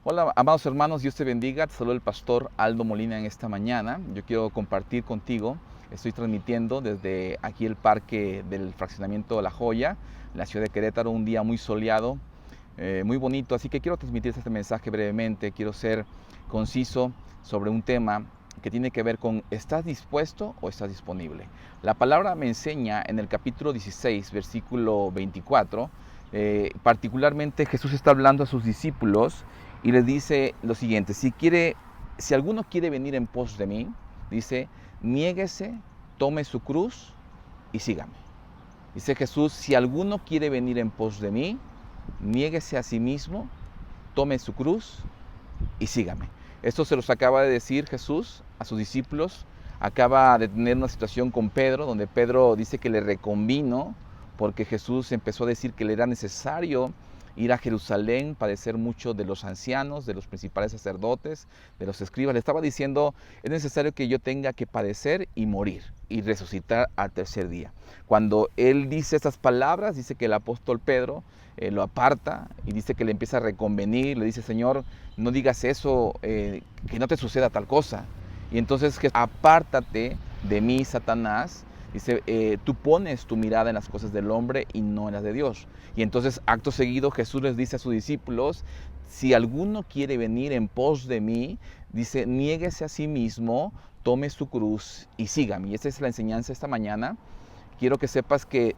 Hola, amados hermanos, Dios te bendiga. Te saluda el pastor Aldo Molina en esta mañana. Yo quiero compartir contigo. Estoy transmitiendo desde aquí el parque del fraccionamiento La Joya, en la ciudad de Querétaro, un día muy soleado, muy bonito. Así que quiero transmitir este mensaje brevemente. Quiero ser conciso sobre un tema que tiene que ver con ¿estás dispuesto o estás disponible? La palabra me enseña en el capítulo 16, versículo 24, particularmente Jesús está hablando a sus discípulos y les dice lo siguiente: si alguno quiere venir en pos de mí, dice, niéguese, tome su cruz y sígame. Dice Jesús, si alguno quiere venir en pos de mí, niéguese a sí mismo, tome su cruz y sígame. Esto se los acaba de decir Jesús a sus discípulos. Acaba de tener una situación con Pedro, donde Pedro dice que le reconvino porque Jesús empezó a decir que le era necesario ir a Jerusalén, padecer mucho de los ancianos, de los principales sacerdotes, de los escribas. Le estaba diciendo, es necesario que yo tenga que padecer y morir y resucitar al tercer día. Cuando él dice estas palabras, dice que el apóstol Pedro lo aparta y dice que le empieza a reconvenir, le dice, Señor, no digas eso, que no te suceda tal cosa. Y entonces, apártate de mí, Satanás. Dice, tú pones tu mirada en las cosas del hombre y no en las de Dios. Y entonces, acto seguido, Jesús les dice a sus discípulos, si alguno quiere venir en pos de mí, dice, niéguese a sí mismo, tome su cruz y sígame. Y esa es la enseñanza esta mañana. Quiero que sepas que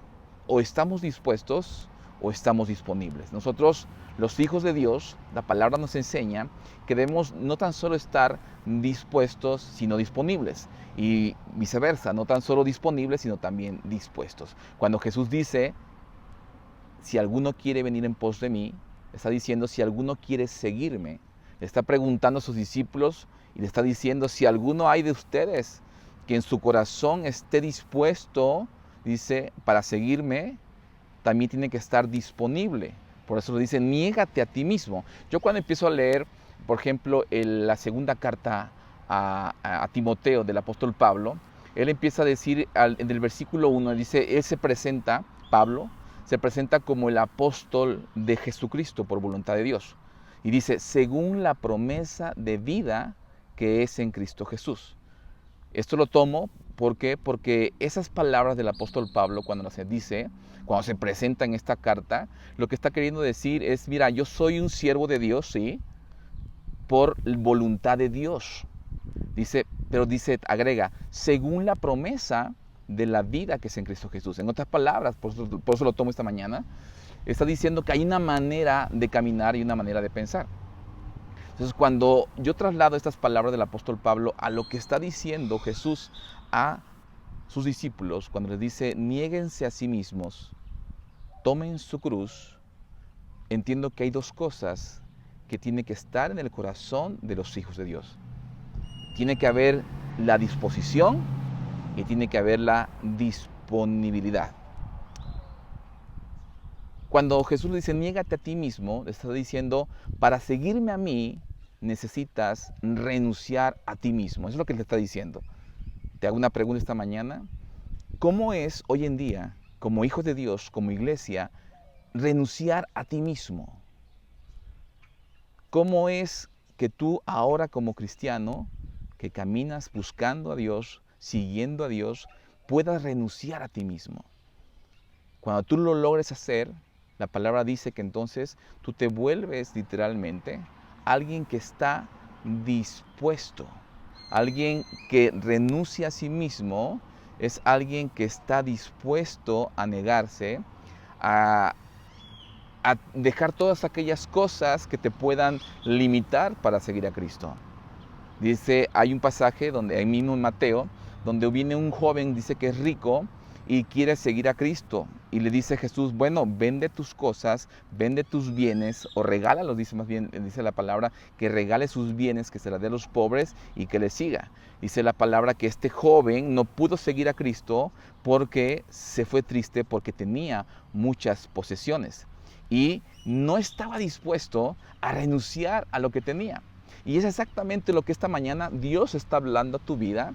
o estamos dispuestos o estamos disponibles. Nosotros, los hijos de Dios, la palabra nos enseña que debemos no tan solo estar dispuestos, sino disponibles. Y viceversa, no tan solo disponibles, sino también dispuestos. Cuando Jesús dice, si alguno quiere venir en pos de mí, está diciendo, si alguno quiere seguirme. Le está preguntando a sus discípulos y le está diciendo, si alguno hay de ustedes que en su corazón esté dispuesto, dice, para seguirme, también tiene que estar disponible. Por eso lo dice, niégate a ti mismo. Yo cuando empiezo a leer, por ejemplo, la segunda carta a Timoteo del apóstol Pablo, él empieza a decir en el versículo 1, dice, él se presenta, Pablo, se presenta como el apóstol de Jesucristo por voluntad de Dios. Y dice, según la promesa de vida que es en Cristo Jesús. Esto lo tomo, ¿por qué? Porque esas palabras del apóstol Pablo, cuando se presenta en esta carta, lo que está queriendo decir es, mira, yo soy un siervo de Dios, sí, por voluntad de Dios. Agrega, según la promesa de la vida que es en Cristo Jesús. En otras palabras, por eso lo tomo esta mañana, está diciendo que hay una manera de caminar y una manera de pensar. Entonces, cuando yo traslado estas palabras del apóstol Pablo a lo que está diciendo Jesús a sus discípulos, cuando les dice, niéguense a sí mismos, tomen su cruz, entiendo que hay dos cosas que tienen que estar en el corazón de los hijos de Dios. Tiene que haber la disposición y tiene que haber la disponibilidad. Cuando Jesús le dice, niégate a ti mismo, le está diciendo, para seguirme a mí, necesitas renunciar a ti mismo. Eso es lo que le está diciendo. Te hago una pregunta esta mañana. ¿Cómo es hoy en día, como hijos de Dios, como iglesia, renunciar a ti mismo? ¿Cómo es que tú ahora como cristiano, que caminas buscando a Dios, siguiendo a Dios, puedas renunciar a ti mismo? Cuando tú lo logres hacer, la palabra dice que entonces tú te vuelves literalmente alguien que está dispuesto. Alguien que renuncia a sí mismo es alguien que está dispuesto a negarse, a dejar todas aquellas cosas que te puedan limitar para seguir a Cristo. Dice, hay un pasaje donde, ahí mismo en Mateo, donde viene un joven, dice que es rico y quiere seguir a Cristo. Y le dice Jesús, bueno, vende tus cosas, vende tus bienes, o regálalos, dice más bien, dice la palabra, que regale sus bienes, que se las dé a los pobres y que le siga. Dice la palabra que este joven no pudo seguir a Cristo porque se fue triste, porque tenía muchas posesiones. Y no estaba dispuesto a renunciar a lo que tenía. Y es exactamente lo que esta mañana Dios está hablando a tu vida,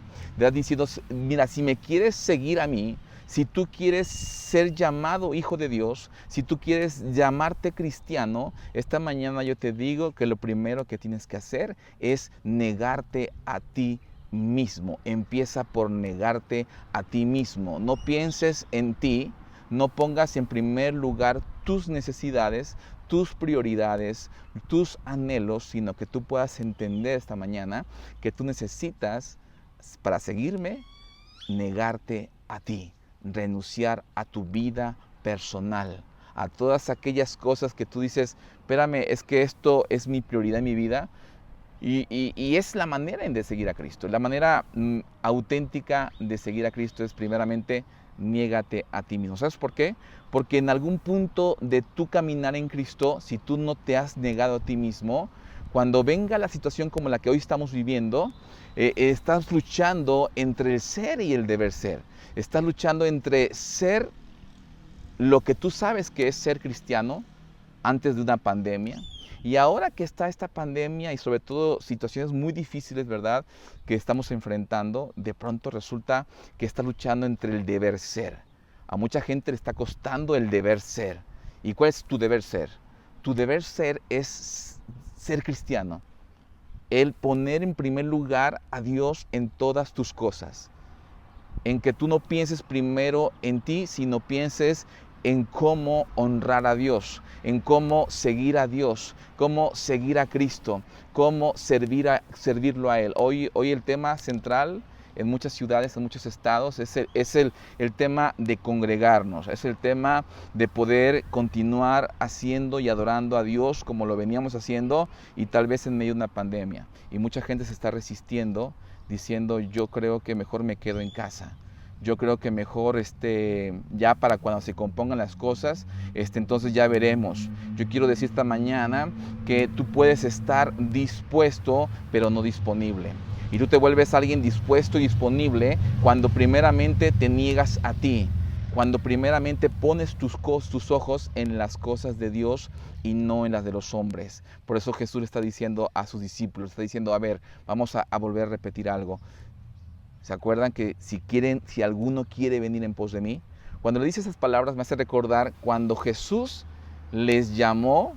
diciendo, mira, si me quieres seguir a mí, Si tú quieres ser llamado hijo de Dios, si tú quieres llamarte cristiano, esta mañana yo te digo que lo primero que tienes que hacer es negarte a ti mismo. Empieza por negarte a ti mismo. No pienses en ti, no pongas en primer lugar tus necesidades, tus prioridades, tus anhelos, sino que tú puedas entender esta mañana que tú necesitas, para seguirme, negarte a ti, renunciar a tu vida personal, a todas aquellas cosas que tú dices, espérame, es que esto es mi prioridad en mi vida. Y es la manera de seguir a Cristo. La manera auténtica de seguir a Cristo es primeramente niégate a ti mismo. ¿Sabes por qué? Porque en algún punto de tu caminar en Cristo, si tú no te has negado a ti mismo, cuando venga la situación como la que hoy estamos viviendo, estás luchando entre el ser y el deber ser. Estás luchando entre ser lo que tú sabes que es ser cristiano antes de una pandemia. Y ahora que está esta pandemia y sobre todo situaciones muy difíciles, ¿verdad?, que estamos enfrentando, de pronto resulta que está luchando entre el deber ser. A mucha gente le está costando el deber ser. ¿Y cuál es tu deber ser? Tu deber ser es ser cristiano. El poner en primer lugar a Dios en todas tus cosas. En que tú no pienses primero en ti, sino pienses en cómo honrar a Dios, en cómo seguir a Dios, cómo seguir a Cristo, cómo servirlo a Él. Hoy el tema central en muchas ciudades, en muchos estados, es el tema de congregarnos, es el tema de poder continuar haciendo y adorando a Dios como lo veníamos haciendo y tal vez en medio de una pandemia. Y mucha gente se está resistiendo diciendo, yo creo que mejor me quedo en casa. Yo creo que mejor ya para cuando se compongan las cosas, entonces ya veremos. Yo quiero decir esta mañana que tú puedes estar dispuesto, pero no disponible. Y tú te vuelves alguien dispuesto y disponible cuando primeramente te niegas a ti. Cuando primeramente pones tus ojos en las cosas de Dios y no en las de los hombres. Por eso Jesús le está diciendo a sus discípulos, está diciendo, a ver, vamos a volver a repetir algo. ¿Se acuerdan que si alguno quiere venir en pos de mí? Cuando le dice esas palabras me hace recordar cuando Jesús les llamó,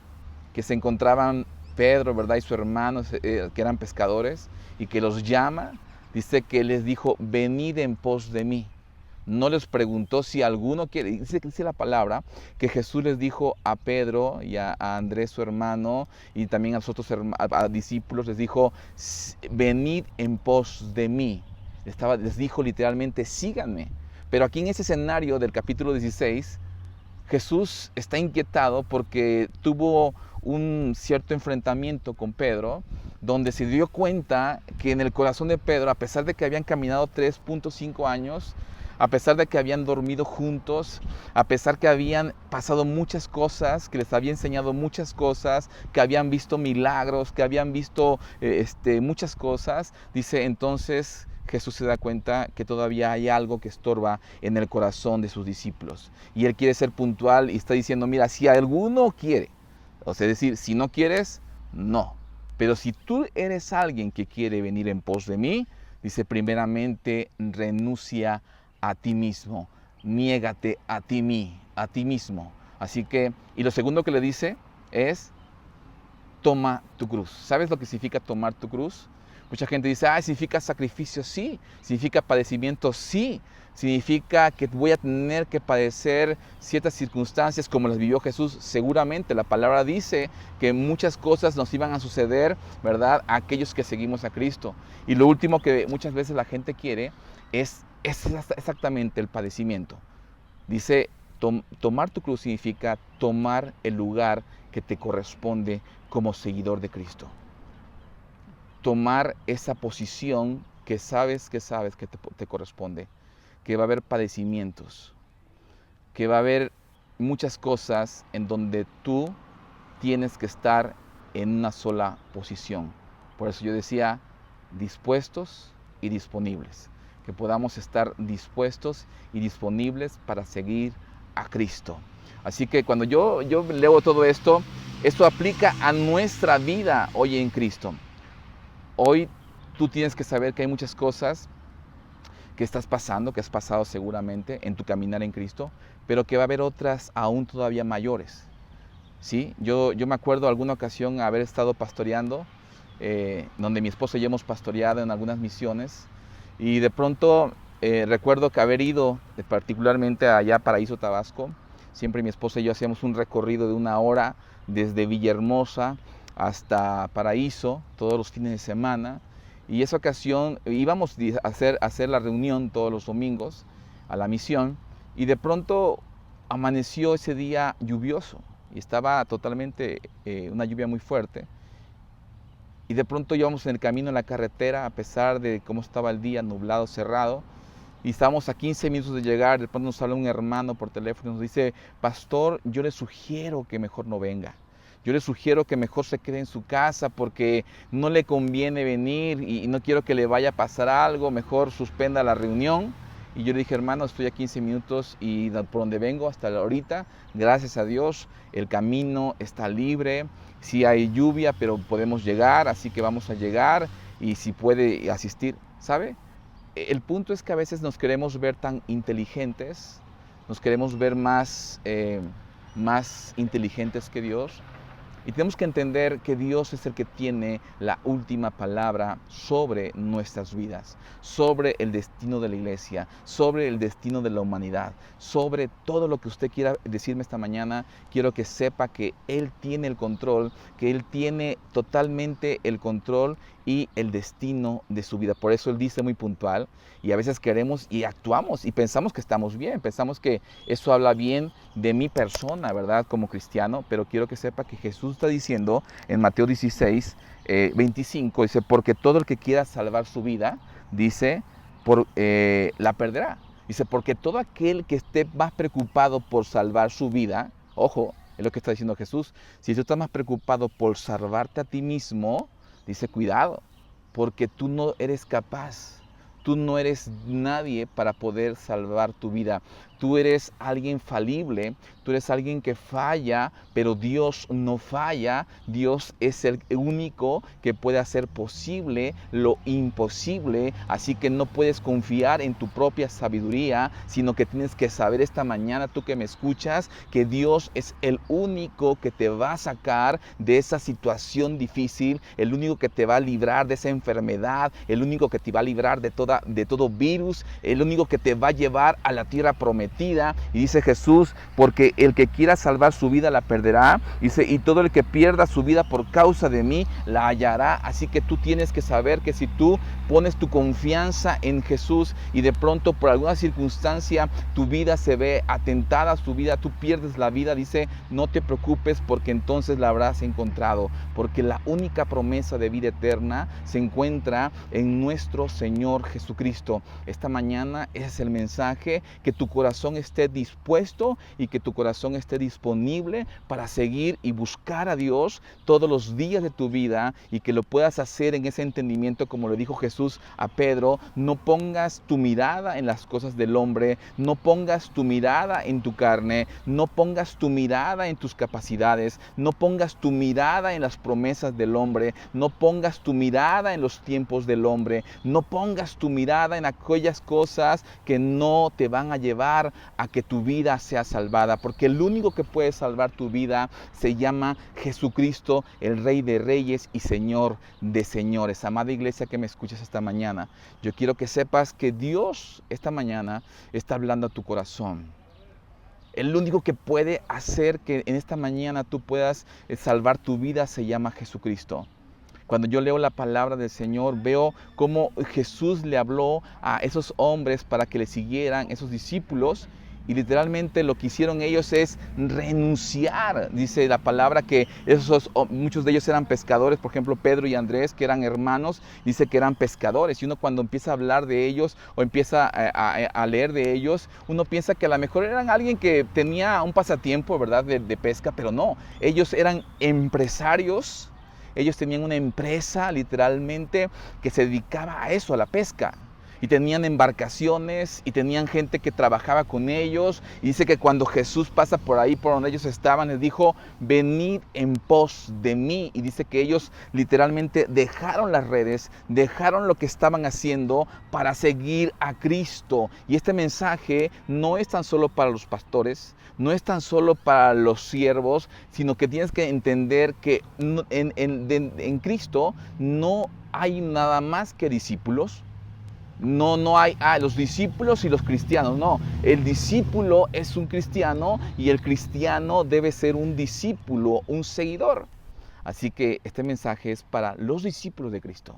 que se encontraban Pedro, ¿verdad?, y su hermano, que eran pescadores, y que los llama, dice que les dijo, venid en pos de mí. No les preguntó si alguno quiere. Dice la palabra que Jesús les dijo a Pedro y a Andrés, su hermano, y también a los otros discípulos, les dijo, venid en pos de mí. Les dijo literalmente, síganme. Pero aquí en ese escenario del capítulo 16, Jesús está inquietado porque tuvo un cierto enfrentamiento con Pedro, donde se dio cuenta que en el corazón de Pedro, a pesar de que habían caminado 3.5 años, a pesar de que habían dormido juntos, a pesar que habían pasado muchas cosas, que les había enseñado muchas cosas, que habían visto milagros, que habían visto muchas cosas, dice entonces Jesús se da cuenta que todavía hay algo que estorba en el corazón de sus discípulos. Y Él quiere ser puntual y está diciendo, mira, si alguno quiere, o sea, es decir, si no quieres, no. Pero si tú eres alguien que quiere venir en pos de mí, dice, primeramente renuncia a ti mismo, niégate a ti mismo. Así que, y lo segundo que le dice es, toma tu cruz. ¿Sabes lo que significa tomar tu cruz? Mucha gente dice, significa sacrificio, sí. Significa padecimiento, sí. Significa que voy a tener que padecer ciertas circunstancias como las vivió Jesús. Seguramente la palabra dice que muchas cosas nos iban a suceder, ¿verdad?, a aquellos que seguimos a Cristo. Y lo último que muchas veces la gente quiere es exactamente el padecimiento. Dice, tomar tu cruz significa tomar el lugar que te corresponde como seguidor de Cristo. Tomar esa posición que sabes que te corresponde, que va a haber padecimientos, que va a haber muchas cosas en donde tú tienes que estar en una sola posición. Por eso yo decía, dispuestos y disponibles, que podamos estar dispuestos y disponibles para seguir a Cristo. Así que cuando yo leo todo esto aplica a nuestra vida hoy en Cristo. Hoy tú tienes que saber que hay muchas cosas que estás pasando, que has pasado seguramente en tu caminar en Cristo, pero que va a haber otras aún todavía mayores. ¿Sí? Yo me acuerdo alguna ocasión haber estado pastoreando, donde mi esposo y yo hemos pastoreado en algunas misiones, y de pronto recuerdo que haber ido particularmente allá a Paraíso, Tabasco. Siempre mi esposa y yo hacíamos un recorrido de 1 hora desde Villahermosa hasta Paraíso todos los fines de semana, y esa ocasión íbamos a hacer la reunión todos los domingos a la misión, y de pronto amaneció ese día lluvioso y estaba totalmente una lluvia muy fuerte, y de pronto íbamos en el camino en la carretera a pesar de cómo estaba el día, nublado, cerrado, y estábamos a 15 minutos de llegar. De pronto nos habla un hermano por teléfono y nos dice: pastor, yo le sugiero que mejor no venga. Yo le sugiero que mejor se quede en su casa porque no le conviene venir y no quiero que le vaya a pasar algo, mejor suspenda la reunión. Y yo le dije: hermano, estoy a 15 minutos y por donde vengo hasta ahorita, gracias a Dios, el camino está libre. Sí hay lluvia, pero podemos llegar, así que vamos a llegar, y si puede asistir, ¿sabe? El punto es que a veces nos queremos ver tan inteligentes, nos queremos ver más inteligentes que Dios. Y tenemos que entender que Dios es el que tiene la última palabra sobre nuestras vidas, sobre el destino de la iglesia, sobre el destino de la humanidad, sobre todo lo que usted quiera decirme esta mañana. Quiero que sepa que Él tiene el control, que Él tiene totalmente el control y el destino de su vida. Por eso Él dice muy puntual, y a veces queremos y actuamos y pensamos que estamos bien, pensamos que eso habla bien de mi persona, ¿verdad? Como cristiano, pero quiero que sepa que Jesús está diciendo en Mateo 16, 25, dice: porque todo el que quiera salvar su vida, dice, la perderá. Dice: porque todo aquel que esté más preocupado por salvar su vida, ojo, es lo que está diciendo Jesús, si tú estás más preocupado por salvarte a ti mismo, dice: cuidado, porque tú no eres capaz. Tú no eres nadie para poder salvar tu vida. Tú eres alguien falible, tú eres alguien que falla, pero Dios no falla. Dios es el único que puede hacer posible lo imposible. Así que no puedes confiar en tu propia sabiduría, sino que tienes que saber esta mañana, tú que me escuchas, que Dios es el único que te va a sacar de esa situación difícil, el único que te va a librar de esa enfermedad, el único que te va a librar de todo virus, el único que te va a llevar a la tierra prometida. Y dice Jesús: porque el que quiera salvar su vida la perderá. Dice: y todo el que pierda su vida por causa de mí la hallará. Así que tú tienes que saber que si tú pones tu confianza en Jesús y de pronto por alguna circunstancia tu vida se ve atentada, tú pierdes la vida, dice: no te preocupes, porque entonces la habrás encontrado, porque la única promesa de vida eterna se encuentra en nuestro Señor Jesucristo. Esta mañana ese es el mensaje: que tu corazón esté dispuesto y que tu corazón esté disponible para seguir y buscar a Dios todos los días de tu vida, y que lo puedas hacer en ese entendimiento, como le dijo Jesús a Pedro: no pongas tu mirada en las cosas del hombre, no pongas tu mirada en tu carne, no pongas tu mirada en tus capacidades, no pongas tu mirada en las promesas del hombre, no pongas tu mirada en los tiempos del hombre, no pongas tu mirada en aquellas cosas que no te van a llevar a que tu vida sea salvada, porque el único que puede salvar tu vida se llama Jesucristo, el Rey de Reyes y Señor de Señores. Amada iglesia que me escuchas esta mañana, yo quiero que sepas que Dios esta mañana está hablando a tu corazón. El único que puede hacer que en esta mañana tú puedas salvar tu vida se llama Jesucristo. Cuando yo leo la palabra del Señor, veo cómo Jesús le habló a esos hombres para que le siguieran, esos discípulos, y literalmente lo que hicieron ellos es renunciar. Dice la palabra que muchos de ellos eran pescadores, por ejemplo Pedro y Andrés, que eran hermanos, dice que eran pescadores, y uno cuando empieza a hablar de ellos o empieza a leer de ellos, uno piensa que a lo mejor eran alguien que tenía un pasatiempo, ¿verdad?, de pesca, pero no, ellos eran empresarios. Ellos tenían una empresa literalmente que se dedicaba a eso, a la pesca. y tenían embarcaciones y tenían gente que trabajaba con ellos. Y dice que cuando Jesús pasa por ahí, por donde ellos estaban, les dijo, venid en pos de mí. Y dice que ellos literalmente dejaron las redes, dejaron lo que estaban haciendo para seguir a Cristo. Y este mensaje no es tan solo para los pastores, no es tan solo para los siervos, sino que tienes que entender que en Cristo no hay nada más que discípulos. No hay los discípulos y los cristianos, no. El discípulo es un cristiano y el cristiano debe ser un discípulo, un seguidor. Así que este mensaje es para los discípulos de Cristo.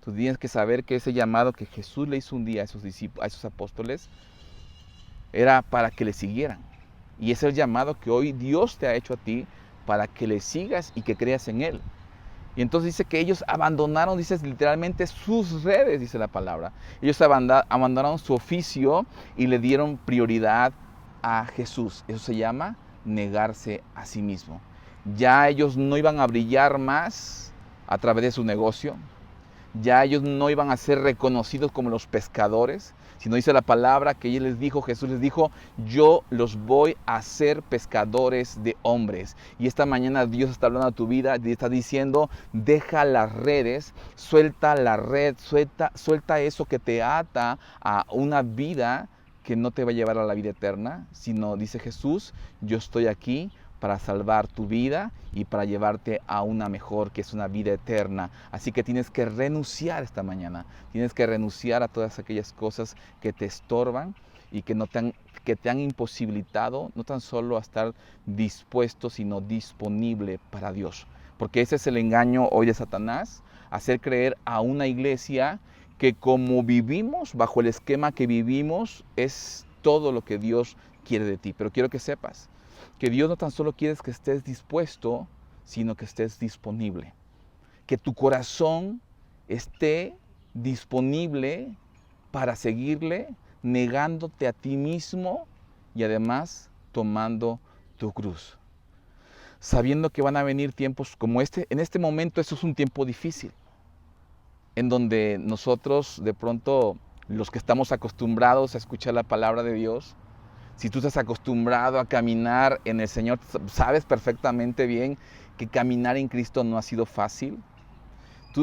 Tú tienes que saber que ese llamado que Jesús le hizo un día a esos discípulos, a esos apóstoles, era para que le siguieran. Y ese es el llamado que hoy Dios te ha hecho a ti para que le sigas y que creas en Él. Y entonces dice que ellos abandonaron, dice literalmente, sus redes, dice la palabra. Ellos abandonaron su oficio y le dieron prioridad a Jesús. Eso se llama negarse a sí mismo. Ya ellos no iban a brillar más a través de su negocio. Ya ellos no iban a ser reconocidos como los pescadores, sino dice la palabra que Jesús les dijo, yo los voy a hacer pescadores de hombres. Y esta mañana Dios está hablando a tu vida y está diciendo, deja las redes, suelta la red, suelta eso que te ata a una vida que no te va a llevar a la vida eterna, sino dice Jesús, yo estoy aquí para salvar tu vida y para llevarte a una mejor, que es una vida eterna. Así que tienes que renunciar esta mañana. Tienes que renunciar a todas aquellas cosas que te estorban y que te han imposibilitado, no tan solo a estar dispuesto, sino disponible para Dios. Porque ese es el engaño hoy de Satanás, hacer creer a una iglesia que como vivimos, bajo el esquema que vivimos, es todo lo que Dios quiere de ti. Pero quiero que sepas que Dios no tan solo quiere que estés dispuesto, sino que estés disponible. Que tu corazón esté disponible para seguirle, negándote a ti mismo y además tomando tu cruz. Sabiendo que van a venir tiempos como este. En este momento eso es un tiempo difícil, en donde nosotros de pronto, los que estamos acostumbrados a escuchar la palabra de Dios, si tú estás acostumbrado a caminar en el Señor, sabes perfectamente bien que caminar en Cristo no ha sido fácil.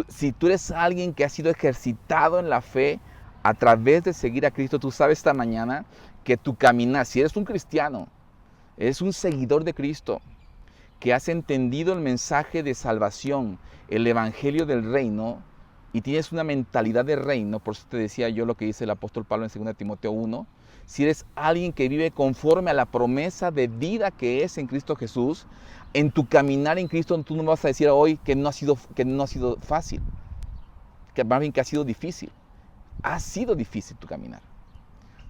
Si tú eres alguien que ha sido ejercitado en la fe a través de seguir a Cristo, tú sabes esta mañana que tu caminar, si eres un cristiano, eres un seguidor de Cristo, que has entendido el mensaje de salvación, el evangelio del reino, y tienes una mentalidad de reino, por eso te decía yo lo que dice el apóstol Pablo en 2 Timoteo 1, si eres alguien que vive conforme a la promesa de vida que es en Cristo Jesús, en tu caminar en Cristo tú no vas a decir hoy que no ha sido fácil, que más bien que ha sido difícil. Ha sido difícil tu caminar,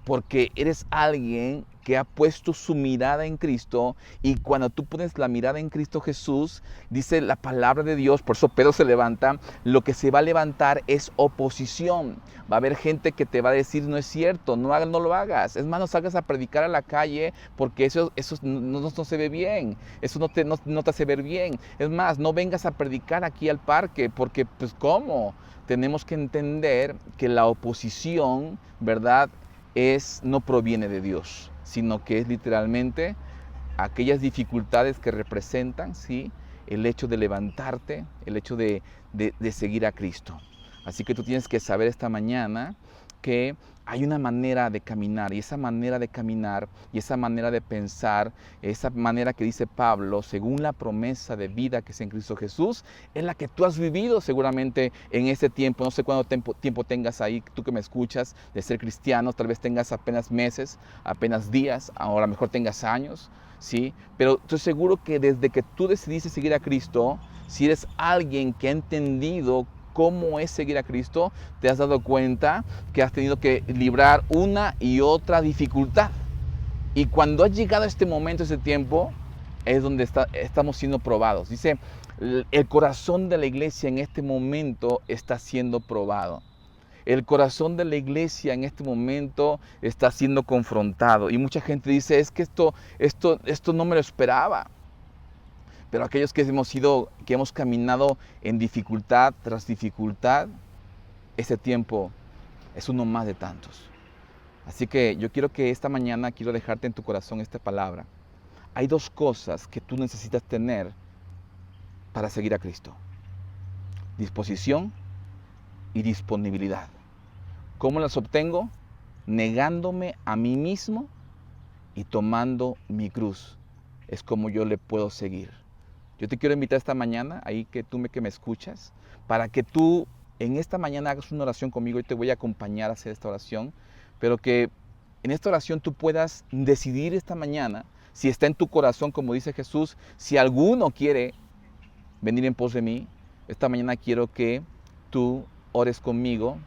porque eres alguien que ha puesto su mirada en Cristo, y cuando tú pones la mirada en Cristo Jesús, dice la palabra de Dios, por eso Pedro se levanta, lo que se va a levantar es oposición. Va a haber gente que te va a decir, no es cierto, no lo hagas. Es más, no salgas a predicar a la calle porque eso no se ve bien, eso no te hace ver bien. Es más, no vengas a predicar aquí al parque porque, pues, ¿cómo? Tenemos que entender que la oposición, ¿verdad?, no proviene de Dios, sino que es literalmente aquellas dificultades que representan, ¿sí?, el hecho de levantarte, el hecho de seguir a Cristo. Así que tú tienes que saber esta mañana que hay una manera de caminar, y esa manera de caminar y esa manera de pensar, esa manera que dice Pablo, según la promesa de vida que es en Cristo Jesús, es la que tú has vivido seguramente en ese tiempo. No sé cuánto tiempo tengas ahí, tú que me escuchas, de ser cristiano. Tal vez tengas apenas meses, apenas días, o a lo mejor tengas años, ¿sí? Pero estoy seguro que desde que tú decidiste seguir a Cristo, si eres alguien que ha entendido cómo es seguir a Cristo, te has dado cuenta que has tenido que librar una y otra dificultad. Y cuando has llegado a este momento, ese tiempo, es donde estamos siendo probados. Dice, el corazón de la iglesia en este momento está siendo probado. El corazón de la iglesia en este momento está siendo confrontado. Y mucha gente dice, es que esto no me lo esperaba. Pero aquellos que hemos caminado en dificultad tras dificultad, ese tiempo es uno más de tantos. Así que yo quiero que esta mañana quiero dejarte en tu corazón esta palabra. Hay dos cosas que tú necesitas tener para seguir a Cristo: disposición y disponibilidad. ¿Cómo las obtengo? Negándome a mí mismo y tomando mi cruz. Es como yo le puedo seguir. Yo te quiero invitar esta mañana, ahí que me escuchas, para que tú en esta mañana hagas una oración conmigo. Y te voy a acompañar a hacer esta oración, pero que en esta oración tú puedas decidir esta mañana, si está en tu corazón, como dice Jesús, si alguno quiere venir en pos de mí, esta mañana quiero que tú ores conmigo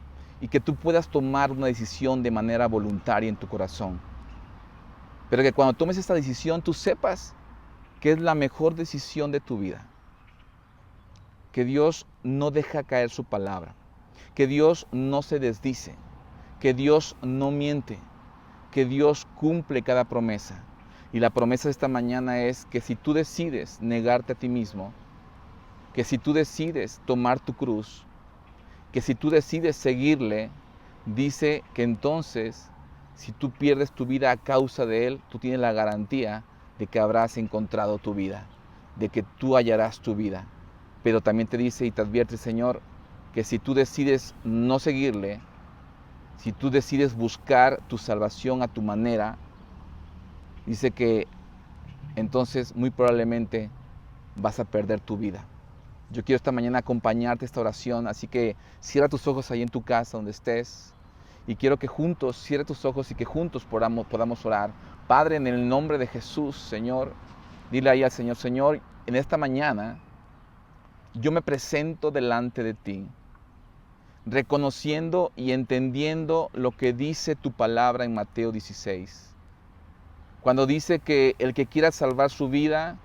y que tú puedas tomar una decisión de manera voluntaria en tu corazón. Pero que cuando tomes esta decisión tú sepas que es la mejor decisión de tu vida. Que Dios no deja caer su palabra. Que Dios no se desdice. Que Dios no miente. Que Dios cumple cada promesa. Y la promesa de esta mañana es que si tú decides negarte a ti mismo, que si tú decides tomar tu cruz, que si tú decides seguirle, dice que entonces, si tú pierdes tu vida a causa de Él, tú tienes la garantía de que habrás encontrado tu vida, de que tú hallarás tu vida. Pero también te dice y te advierte el Señor que si tú decides no seguirle, si tú decides buscar tu salvación a tu manera, dice que entonces muy probablemente vas a perder tu vida. Yo quiero esta mañana acompañarte a esta oración, así que cierra tus ojos ahí en tu casa donde estés. Y quiero que juntos, cierra tus ojos y que juntos podamos orar. Padre, en el nombre de Jesús, Señor, dile ahí al Señor: Señor, en esta mañana yo me presento delante de ti, reconociendo y entendiendo lo que dice tu palabra en Mateo 16. Cuando dice que el que quiera salvar su vida,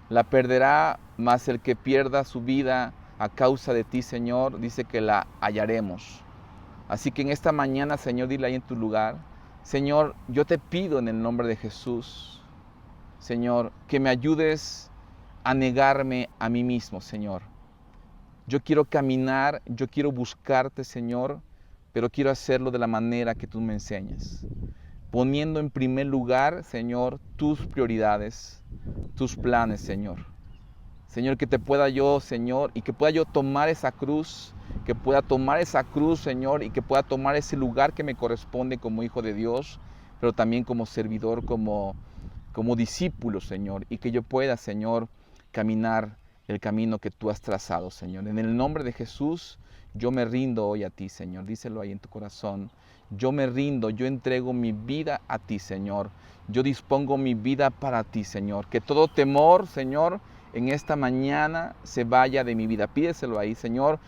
la perderá, mas el que pierda su vida a causa de ti, Señor, dice que la hallaremos. Así que en esta mañana, Señor, dile ahí en tu lugar: Señor, yo te pido en el nombre de Jesús, Señor, que me ayudes a negarme a mí mismo, Señor. Yo quiero caminar, yo quiero buscarte, Señor, pero quiero hacerlo de la manera que tú me enseñas. Poniendo en primer lugar, Señor, tus prioridades, tus planes, Señor. Señor, que te pueda yo, Señor, y que pueda yo tomar esa cruz, Señor, y que pueda tomar ese lugar que me corresponde como hijo de Dios, pero también como servidor, como discípulo, Señor, y que yo pueda, Señor, caminar el camino que tú has trazado, Señor. En el nombre de Jesús, yo me rindo hoy a ti, Señor. Díselo ahí en tu corazón. Yo me rindo, yo entrego mi vida a ti, Señor. Yo dispongo mi vida para ti, Señor. Que todo temor, Señor, en esta mañana se vaya de mi vida. Pídeselo ahí, Señor,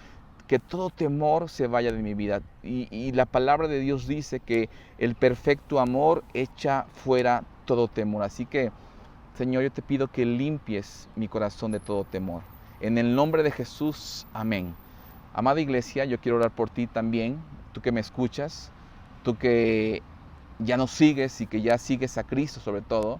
que todo temor se vaya de mi vida. Y la palabra de Dios dice que el perfecto amor echa fuera todo temor. Así que, Señor, yo te pido que limpies mi corazón de todo temor. En el nombre de Jesús, amén. Amada iglesia, yo quiero orar por ti también, tú que me escuchas, tú que ya nos sigues y que ya sigues a Cristo sobre todo.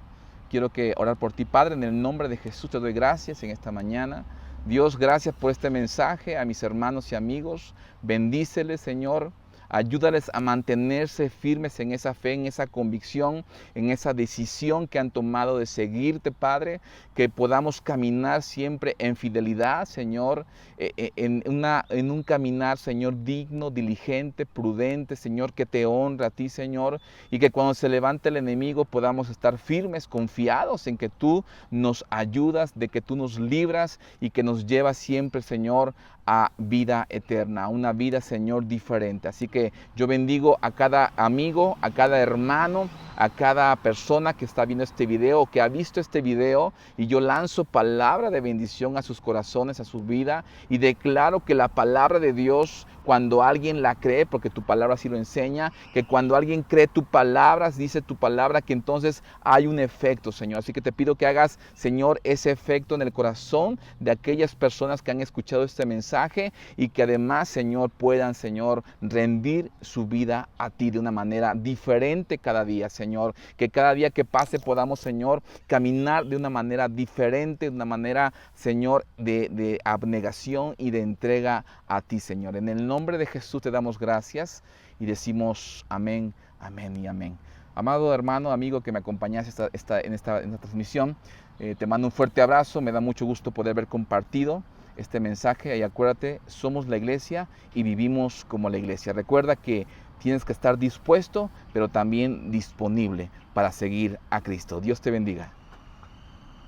Quiero orar por ti, Padre, en el nombre de Jesús te doy gracias en esta mañana. Dios, gracias por este mensaje a mis hermanos y amigos. Bendíceles, Señor. Ayúdales a mantenerse firmes en esa fe, en esa convicción, en esa decisión que han tomado de seguirte, Padre. Que podamos caminar siempre en fidelidad, Señor, en un caminar, Señor, digno, diligente, prudente, Señor, que te honra a ti, Señor. Y que cuando se levante el enemigo podamos estar firmes, confiados en que tú nos ayudas, de que tú nos libras y que nos llevas siempre, Señor, a vida eterna, a una vida, Señor, diferente. Así que yo bendigo a cada amigo, a cada hermano, a cada persona que está viendo este video o que ha visto este video, y yo lanzo palabra de bendición a sus corazones, a su vida, y declaro que la palabra de Dios, cuando alguien la cree, porque tu palabra así lo enseña, que cuando alguien cree tu palabra, dice tu palabra, que entonces hay un efecto, Señor. Así que te pido que hagas, Señor, ese efecto en el corazón de aquellas personas que han escuchado este mensaje, y que además, Señor, puedan, Señor, rendir su vida a ti de una manera diferente cada día, Señor. Que cada día que pase podamos, Señor, caminar de una manera diferente, de una manera, Señor, de abnegación y de entrega a ti, Señor. En el nombre nombre de Jesús te damos gracias y decimos amén, amén y amén. Amado hermano, amigo que me acompañas en esta transmisión, te mando un fuerte abrazo, me da mucho gusto poder haber compartido este mensaje y acuérdate, somos la iglesia y vivimos como la iglesia. Recuerda que tienes que estar dispuesto, pero también disponible para seguir a Cristo. Dios te bendiga.